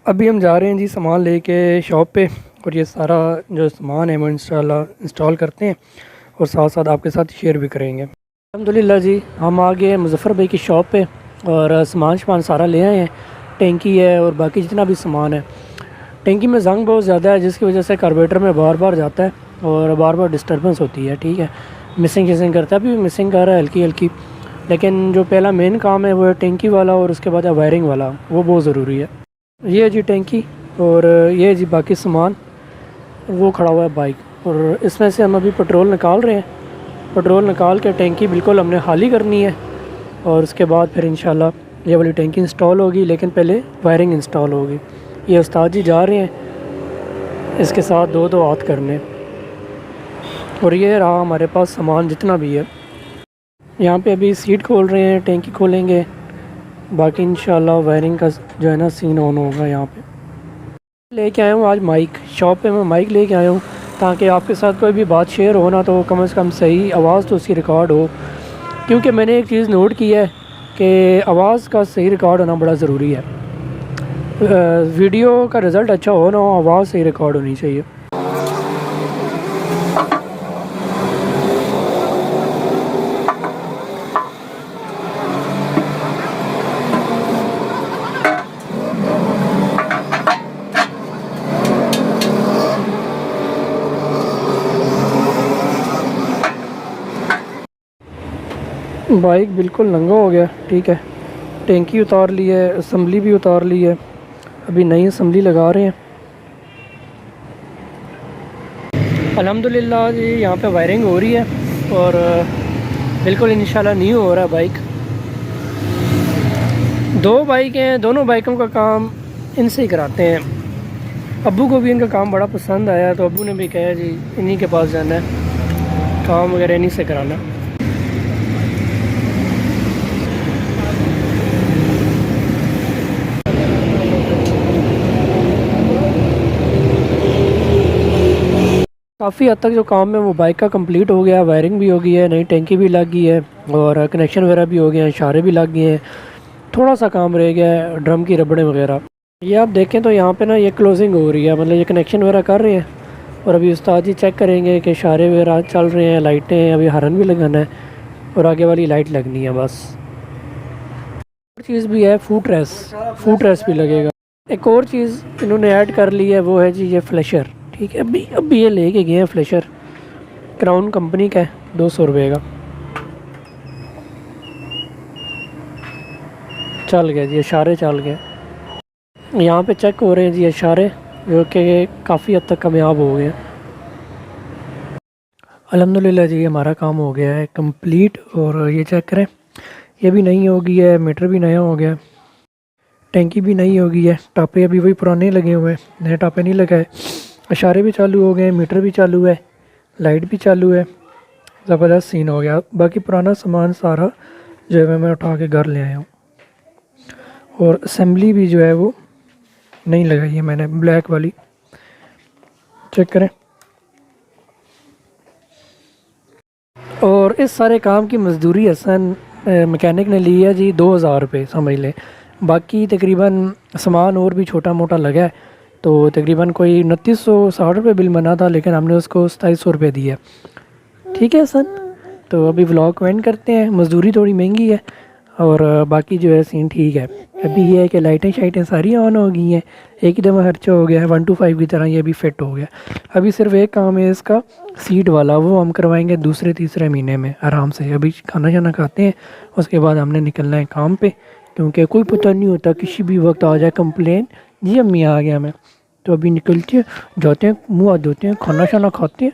अभी हम जा रहे हैं जी सामान लेके शॉप पे, और ये सारा जो सामान है वो इंस्टॉल करते हैं और साथ साथ आपके साथ शेयर भी करेंगे। अल्हम्दुलिल्लाह जी, हम आ गए मुज़फ़्फ़र भाई की शॉप पे और सामान सारा ले आए हैं। टैंकी है और बाकी जितना भी सामान है। टैंकी में जंग बहुत ज़्यादा है जिसकी वजह से कार्बोरेटर में बार बार जाता है और बार बार डिस्टर्बेंस होती है। ठीक है, मिसिंग करता है, अभी भी मिसिंग कर रहा है हल्की हल्की। लेकिन जो पहला मेन काम है वो है टैंकी वाला, और उसके बाद है वायरिंग वाला, वो बहुत ज़रूरी है। ये है जी टैंकी, और ये है जी बाकी सामान। वो खड़ा हुआ है बाइक, और इसमें से हम अभी पेट्रोल निकाल रहे हैं। पेट्रोल निकाल के टैंकी बिल्कुल हमने खाली करनी है, और उसके बाद फिर इंशाल्लाह ये वाली टैंकी इंस्टॉल होगी। लेकिन पहले वायरिंग इंस्टॉल होगी। ये उस्ताद जी जा रहे हैं इसके साथ दो दो हाथ करने, और ये रहा हमारे पास सामान जितना भी है। यहाँ पे अभी सीट खोल रहे हैं, टैंकी खोलेंगे, बाकी इंशाल्लाह वायरिंग का जो है ना सीन ऑन होगा। यहाँ पे लेके आया हूँ आज माइक, शॉप पे मैं माइक लेके आया हूँ ताकि आपके साथ कोई भी बात शेयर हो ना तो कम से कम सही आवाज़ तो उसकी रिकॉर्ड हो। क्योंकि मैंने एक चीज़ नोट की है कि आवाज़ का सही रिकॉर्ड होना बड़ा ज़रूरी है। वीडियो का रिज़ल्ट अच्छा हो ना हो, आवाज़ सही रिकॉर्ड होनी चाहिए। बाइक बिल्कुल नंगा हो गया। ठीक है, टैंकी उतार ली है, असम्बली भी उतार ली है, अभी नई असम्बली लगा रहे हैं। अल्हम्दुलिल्लाह जी, यहाँ पे वायरिंग हो रही है और बिल्कुल इंशाल्लाह न्यू हो रहा है बाइक। दो बाइक हैं, दोनों बाइकों का काम इनसे ही कराते हैं। अब्बू को भी इनका काम बड़ा पसंद आया तो अब्बू ने भी कहा जी इन्हीं के पास जाना है, काम वगैरह इन्हीं से कराना। काफ़ी हद तक जो काम है वो बाइक का कंप्लीट हो गया। वायरिंग भी हो गई है, नई टैंकी भी लग गई है, और कनेक्शन वगैरह भी हो गए हैं, इशारे भी लग गए हैं। थोड़ा सा काम रह गया है, ड्रम की रबड़ें वगैरह। ये आप देखें तो यहाँ पे ना ये क्लोजिंग हो रही है, मतलब ये कनेक्शन वगैरह कर रहे हैं, और अभी उस्ताद जी चेक करेंगे कि इशारे वगैरह चल रहे हैं, लाइटें हैं, अभी हॉर्न भी लगाना है और आगे वाली लाइट लगनी है बस। और चीज़ भी है, फूट रेस भी लगेगा। एक और चीज़ इन्होंने ऐड कर ली है, वो है जी ये फ्लैशर। ठीक है, अभी ये लेके गए हैं फ्लैशर, क्राउन कंपनी का है, 200 रुपये का। चल गया जी, इशारे चल गए। यहाँ पे चेक हो रहे हैं जी इशारे, जो कि काफ़ी हद तक कामयाब हो गए हैं। अल्हम्दुलिल्लाह जी, हमारा काम हो गया है कंप्लीट। और ये चेक करें, ये भी नई हो गई है, मीटर भी नया हो गया, टैंकी भी नई हो गई है, टापे अभी वही पुराने लगे हुए हैं, नए टापे नहीं लगाए। इशारे भी चालू हो गए, मीटर भी चालू है, लाइट भी चालू है, ज़बरदस्त सीन हो गया। बाकी पुराना सामान सारा जो है मैं उठा के घर ले आया हूँ, और असेंबली भी जो है वो नहीं लगाई है मैंने, ब्लैक वाली। चेक करें। और इस सारे काम की मजदूरी हसन मैकेनिक ने ली है जी 2000 रुपये समझ लें। बाकी तकरीबन सामान और भी छोटा मोटा लगा है, तो तकरीबन कोई 2960 रुपये बिल बना था, लेकिन हमने उसको 2700 रुपये दिया। ठीक है हसन, तो अभी व्लॉग को एंड करते हैं। मजदूरी थोड़ी महंगी है और बाकी जो है सीन ठीक है। अभी ये है कि लाइटें शाइटें सारी ऑन हो गई हैं, एक ही दफ़ा खर्चा हो गया है 125 की तरह, ये भी फिट हो गया। अभी सिर्फ एक काम है इसका, सीट वाला, वो हम करवाएंगे दूसरे तीसरे महीने में आराम से। अभी खाना शाना खाते हैं, उसके बाद हमने निकलना है काम पे, क्योंकि कोई पता नहीं होता, किसी भी वक्त आ जाए कंप्लेन, जी अम्मी आ गया मैं। तो अभी निकलते हैं, जाते हैं, मुँह हाथ धोते हैं, खाना शाना खाते हैं।